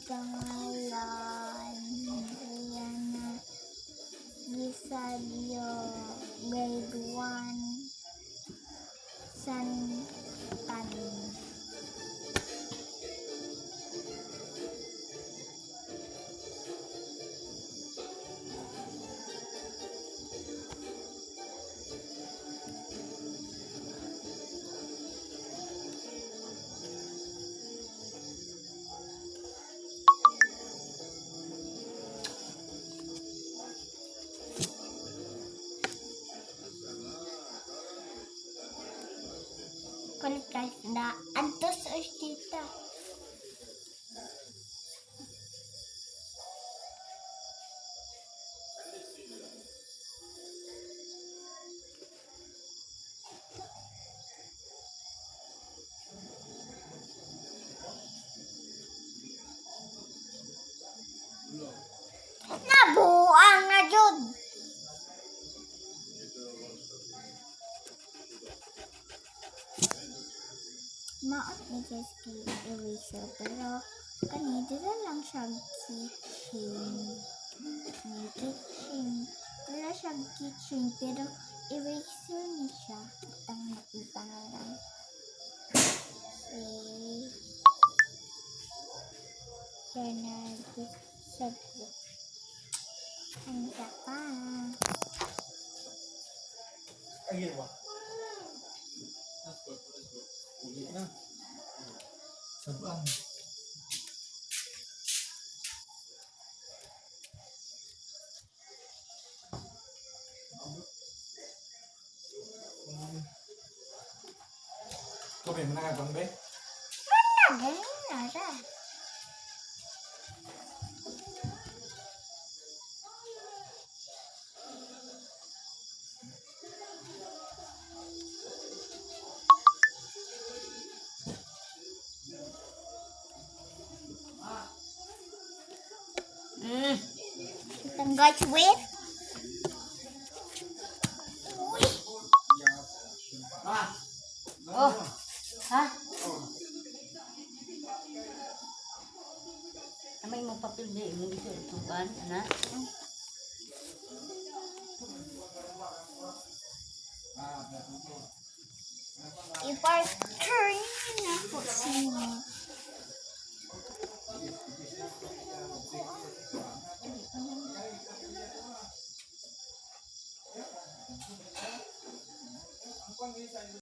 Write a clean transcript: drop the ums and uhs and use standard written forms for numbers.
pangalan Rihanna Gisalio, grade 1, Santan. Kulit guys na antos tita. Nabuang na jud. Maot ni guys kay eraser pero kanina lang siya kitchen. Wala siyang kitchen pero eraser ni siya. Ang nakita nga lang. Siya na gisagyo. Ang pa. Ayun ba? Ulit na. Sabang. Kopi mana ka bang be? Mana ganun na siya. Itang guys wait. Oh, ha? Amay mo papel di mo dito tuban, anak. I-partner na po sino.